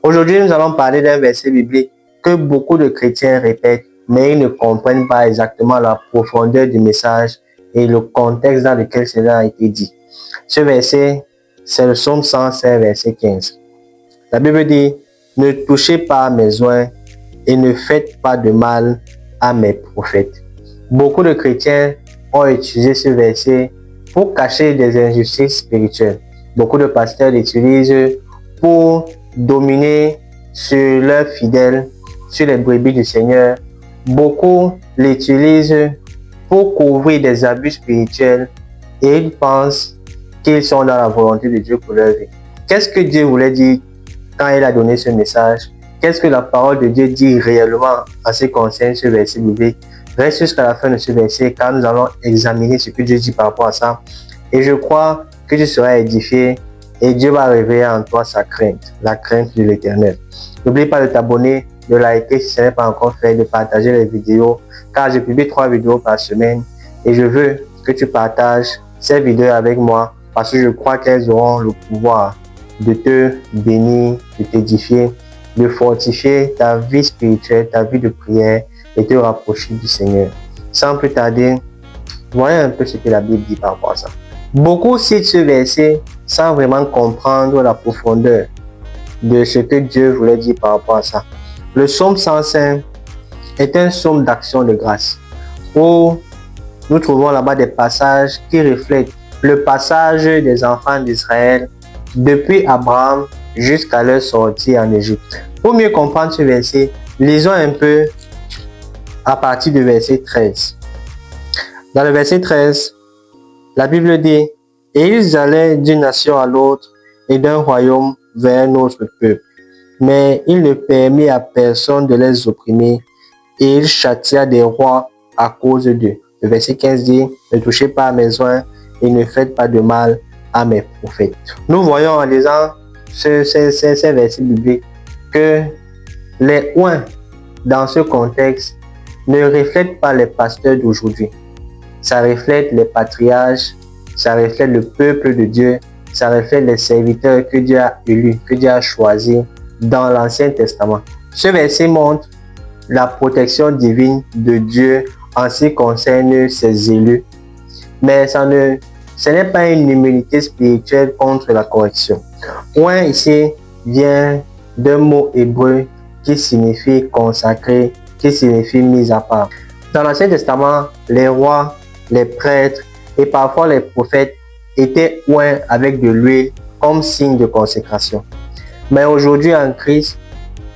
Aujourd'hui, nous allons parler d'un verset biblique que beaucoup de chrétiens répètent, mais ils ne comprennent pas exactement la profondeur du message et le contexte dans lequel cela a été dit. Ce verset, c'est le psaume 116, verset 15. La Bible dit, « Ne touchez pas à mes oins et ne faites pas de mal à mes prophètes. » Beaucoup de chrétiens ont utilisé ce verset pour cacher des injustices spirituelles. Beaucoup de pasteurs l'utilisent pour dominer sur leurs fidèles, sur les brebis du Seigneur. Beaucoup l'utilisent pour couvrir des abus spirituels et ils pensent qu'ils sont dans la volonté de Dieu pour leur vie. Qu'est-ce que Dieu voulait dire quand il a donné ce message? Qu'est-ce que la parole de Dieu dit réellement en ce qui concerne ce verset biblique? Reste jusqu'à la fin de ce verset car nous allons examiner ce que Dieu dit par rapport à ça. Et je crois que tu seras édifié et Dieu va réveiller en toi sa crainte, la crainte de l'Éternel. N'oublie pas de t'abonner, de liker si ce n'est pas encore fait, de partager les vidéos car je publie 3 vidéos par semaine et je veux que tu partages ces vidéos avec moi parce que je crois qu'elles auront le pouvoir de te bénir, de t'édifier, de fortifier ta vie spirituelle, ta vie de prière et te rapprocher du Seigneur. Sans plus tarder, voyons un peu ce que la Bible dit par rapport à ça. Beaucoup citent ce verset sans vraiment comprendre la profondeur de ce que Dieu voulait dire par rapport à ça. Le psaume 105 est un psaume d'action de grâce où nous trouvons là-bas des passages qui reflètent le passage des enfants d'Israël depuis Abraham jusqu'à leur sortie en Égypte. Pour mieux comprendre ce verset, lisons un peu à partir du verset 13. Dans le verset 13, la Bible dit, « Et ils allaient d'une nation à l'autre et d'un royaume vers un autre peuple. Mais il ne permit à personne de les opprimer et il châtia des rois à cause d'eux. » Le verset 15 dit, « Ne touchez pas à mes oins et ne faites pas de mal à mes prophètes. » Nous voyons en lisant ces versets bibliques que les oins dans ce contexte ne reflètent pas les pasteurs d'aujourd'hui. Ça reflète les patriarches, ça reflète le peuple de Dieu, ça reflète les serviteurs que Dieu a élus, que Dieu a choisis dans l'Ancien Testament. Ce verset montre la protection divine de Dieu en ce qui concerne ses élus, mais ce n'est pas une immunité spirituelle contre la correction. Oint ici vient d'un mot hébreu qui signifie consacré, qui signifie mis à part. Dans l'Ancien Testament, les rois, les prêtres et parfois les prophètes étaient oints avec de l'huile comme signe de consécration. Mais aujourd'hui en Christ,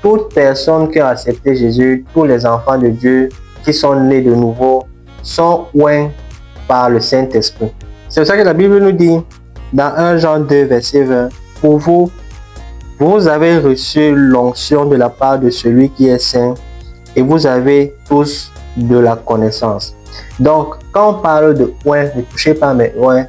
toute personne qui a accepté Jésus, tous les enfants de Dieu qui sont nés de nouveau, sont oints par le Saint-Esprit. C'est pour ça que la Bible nous dit dans 1 Jean 2, verset 20, « Pour vous, vous avez reçu l'onction de la part de celui qui est saint et vous avez tous de la connaissance. » Donc, quand on parle de oint, ne touchez pas mes oints,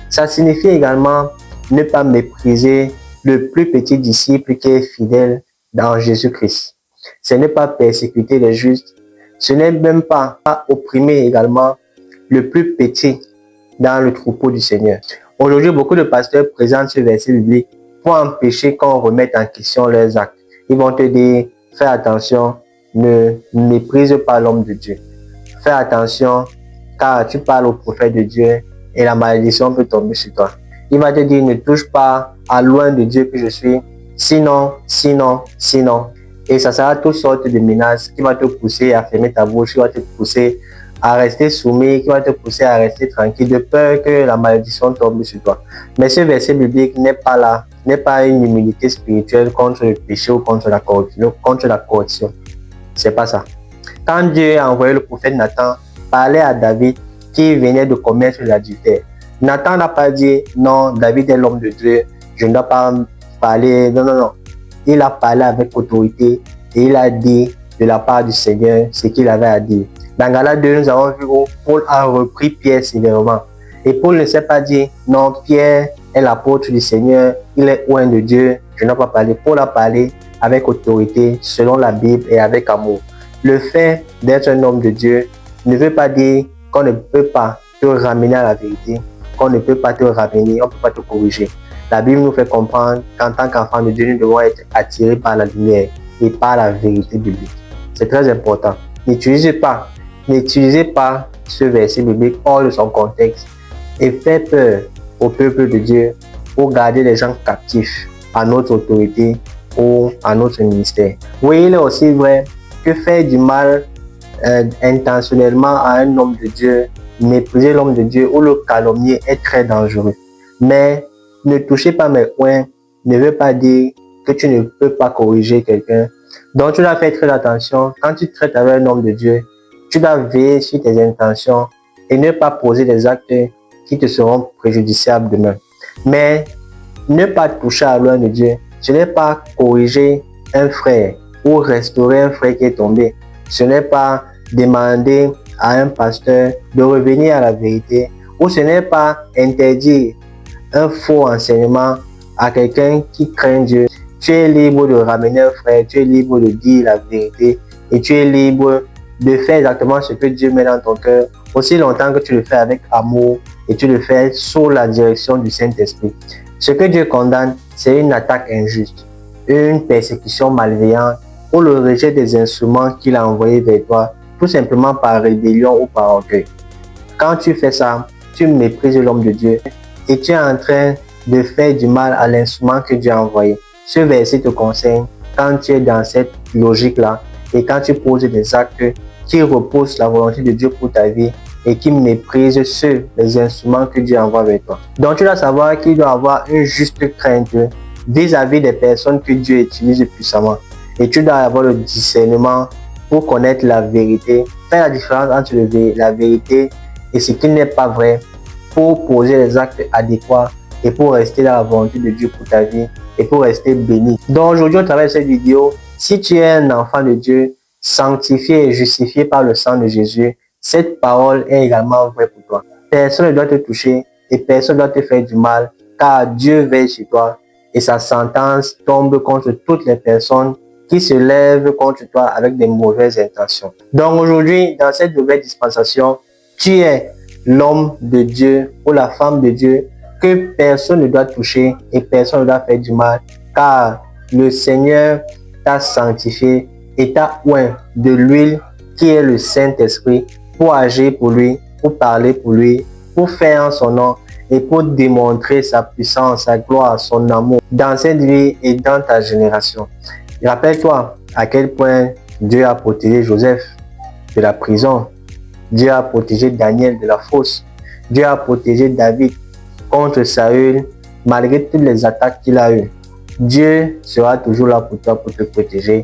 ça signifie également ne pas mépriser le plus petit disciple qui est fidèle dans Jésus-Christ. Ce n'est pas persécuter les justes, ce n'est même pas opprimer également le plus petit dans le troupeau du Seigneur. Aujourd'hui, beaucoup de pasteurs présentent ce verset biblique pour empêcher qu'on remette en question leurs actes. Ils vont te dire, fais attention, ne méprise pas l'homme de Dieu. Fais attention, car tu parles au prophète de Dieu et la malédiction peut tomber sur toi. Il va te dire, ne touche pas à loin de Dieu que je suis, sinon. Et ça sera toutes sortes de menaces qui vont te pousser à fermer ta bouche, qui vont te pousser à rester soumis, qui va te pousser à rester tranquille de peur que la malédiction tombe sur toi. Mais ce verset biblique n'est pas là, n'est pas une immunité spirituelle contre le péché ou contre la corruption. C'est pas ça. Quand Dieu a envoyé le prophète Nathan parler à David qui venait de commettre l'adultère, Nathan n'a pas dit non, David est l'homme de Dieu, je ne dois pas parler. Non. Il a parlé avec autorité et il a dit de la part du Seigneur ce qu'il avait à dire. Dans Galates 2, nous avons vu où Paul a repris Pierre sévèrement. Et Paul ne s'est pas dit, non, Pierre est l'apôtre du Seigneur, il est oint de Dieu, je n'ai pas parlé. Paul a parlé avec autorité, selon la Bible et avec amour. Le fait d'être un homme de Dieu ne veut pas dire qu'on ne peut pas te ramener à la vérité, qu'on ne peut pas te ramener, on ne peut pas te corriger. La Bible nous fait comprendre qu'en tant qu'enfants de Dieu, nous devons être attirés par la lumière et par la vérité biblique. C'est très important. N'utilisez pas ce verset biblique hors de son contexte et faites peur au peuple de Dieu pour garder les gens captifs à notre autorité ou à notre ministère. Oui, il est aussi vrai que faire du mal intentionnellement à un homme de Dieu, mépriser l'homme de Dieu ou le calomnier est très dangereux. Mais ne touchez pas mes coins ne veut pas dire que tu ne peux pas corriger quelqu'un. Donc tu dois faire très attention. Quand tu traites avec un homme de Dieu, tu dois veiller sur tes intentions et ne pas poser des actes qui te seront préjudiciables demain. Mais ne pas toucher à l'homme de Dieu, ce n'est pas corriger un frère ou restaurer un frère qui est tombé. Ce n'est pas demander à un pasteur de revenir à la vérité ou ce n'est pas interdire un faux enseignement à quelqu'un qui craint Dieu. Tu es libre de ramener un frère, tu es libre de dire la vérité et tu es libre de faire exactement ce que Dieu met dans ton cœur aussi longtemps que tu le fais avec amour et tu le fais sous la direction du Saint-Esprit. Ce que Dieu condamne, c'est une attaque injuste, une persécution malveillante ou le rejet des instruments qu'il a envoyés vers toi, tout simplement par rébellion ou par orgueil. Quand tu fais ça, tu méprises l'homme de Dieu et tu es en train de faire du mal à l'instrument que Dieu a envoyé. Ce verset te concerne quand tu es dans cette logique-là et quand tu poses des actes qui repoussent la volonté de Dieu pour ta vie et qui méprisent les instruments que Dieu envoie vers toi. Donc tu dois savoir qu'il doit avoir une juste crainte vis-à-vis des personnes que Dieu utilise puissamment. Et tu dois avoir le discernement pour connaître la vérité, faire la différence entre la vérité et ce qui n'est pas vrai, pour poser les actes adéquats et pour rester dans la volonté de Dieu pour ta vie et pour rester béni. Donc aujourd'hui, au travers de cette vidéo, si tu es un enfant de Dieu, sanctifié et justifié par le sang de Jésus, cette parole est également vraie pour toi. Personne ne doit te toucher et personne ne doit te faire du mal, car Dieu veille sur toi et sa sentence tombe contre toutes les personnes qui se lèvent contre toi avec des mauvaises intentions. Donc aujourd'hui, dans cette nouvelle dispensation, tu es l'homme de Dieu ou la femme de Dieu que personne ne doit toucher et personne ne doit faire du mal, car le Seigneur t'a sanctifié et t'a oint de l'huile qui est le Saint-Esprit pour agir pour lui, pour parler pour lui, pour faire en son nom et pour démontrer sa puissance, sa gloire, son amour dans cette vie et dans ta génération. Rappelle-toi à quel point Dieu a protégé Joseph de la prison. Dieu a protégé Daniel de la fosse. Dieu a protégé David contre Saül malgré toutes les attaques qu'il a eues. Dieu sera toujours là pour toi, pour te protéger.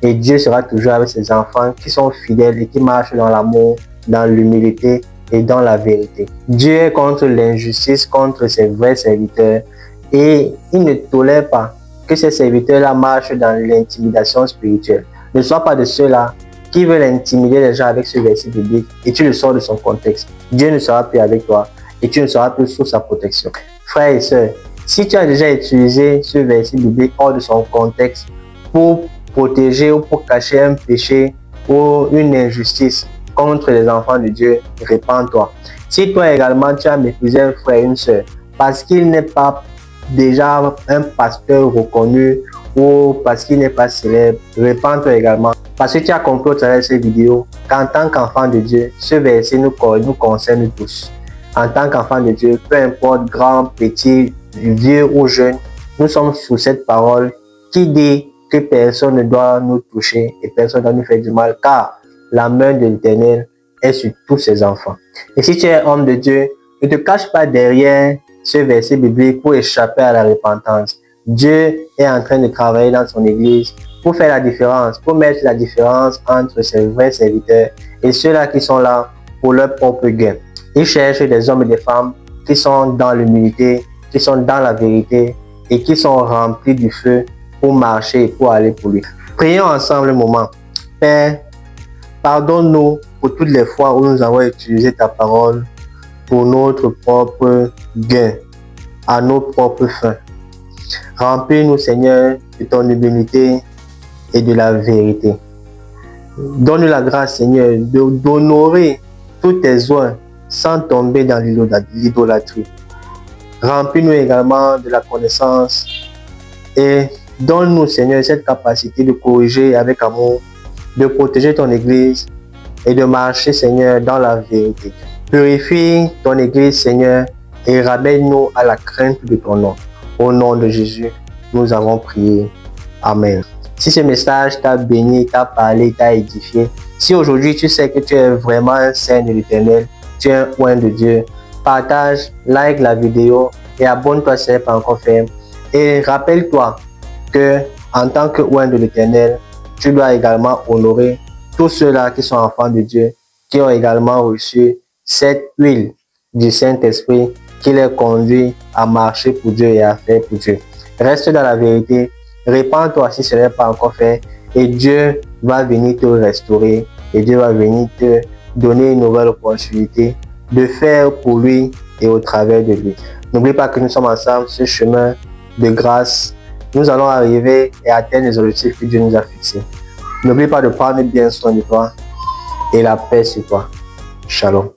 Et Dieu sera toujours avec ses enfants qui sont fidèles et qui marchent dans l'amour, dans l'humilité et dans la vérité. Dieu est contre l'injustice, contre ses vrais serviteurs. Et il ne tolère pas que ces serviteurs-là marchent dans l'intimidation spirituelle. Ne sois pas de ceux-là qui veulent intimider les gens avec ce verset biblique et tu le sors de son contexte. Dieu ne sera plus avec toi et tu ne seras plus sous sa protection. Frères et sœurs, si tu as déjà utilisé ce verset biblique hors de son contexte pour protéger ou pour cacher un péché ou une injustice contre les enfants de Dieu, répands-toi. Si toi également tu as méprisé un frère et une sœur parce qu'il n'est pas déjà un pasteur reconnu ou parce qu'il n'est pas célèbre, répands-toi également. Parce que tu as compris au travers de cette vidéo qu'en tant qu'enfant de Dieu, ce verset nous concerne tous. En tant qu'enfant de Dieu, peu importe grand, petit, vieux ou jeune, nous sommes sous cette parole qui dit que personne ne doit nous toucher et personne ne doit nous faire du mal, car la main de l'Éternel est sur tous ses enfants. Et si tu es homme de Dieu, ne te cache pas derrière ce verset biblique pour échapper à la repentance. Dieu est en train de travailler dans son église pour faire la différence, pour mettre la différence entre ses vrais serviteurs et ceux-là qui sont là pour leur propre gain. Il cherche des hommes et des femmes qui sont dans l'humilité, qui sont dans la vérité et qui sont remplis du feu pour marcher et pour aller pour lui. Prions ensemble un moment. Père, pardonne-nous pour toutes les fois où nous avons utilisé ta parole pour notre propre gain, à nos propres fins. Remplis-nous, Seigneur, de ton humilité et de la vérité. Donne-nous la grâce, Seigneur, d'honorer tous tes oins sans tomber dans l'idolâtrie. Remplis-nous également de la connaissance et donne-nous, Seigneur, cette capacité de corriger avec amour, de protéger ton Église et de marcher, Seigneur, dans la vérité. Purifie ton Église, Seigneur, et ramène-nous à la crainte de ton nom. Au nom de Jésus, nous avons prié. Amen. Si ce message t'a béni, t'a parlé, t'a édifié, si aujourd'hui tu sais que tu es vraiment un saint de l'Éternel, tu es un oint de Dieu, partage, like la vidéo et abonne-toi si ce n'est pas encore fait. Et rappelle-toi que en tant que oint de l'Éternel, tu dois également honorer tous ceux-là qui sont enfants de Dieu, qui ont également reçu cette huile du Saint-Esprit qui les conduit à marcher pour Dieu et à faire pour Dieu. Reste dans la vérité, répands-toi si ce n'est pas encore fait et Dieu va venir te restaurer et Dieu va venir te donner une nouvelle opportunité de faire pour lui et au travers de lui. N'oublie pas que nous sommes ensemble sur ce chemin de grâce. Nous allons arriver et atteindre les objectifs que Dieu nous a fixés. N'oublie pas de prendre bien soin de toi et la paix sur toi. Shalom.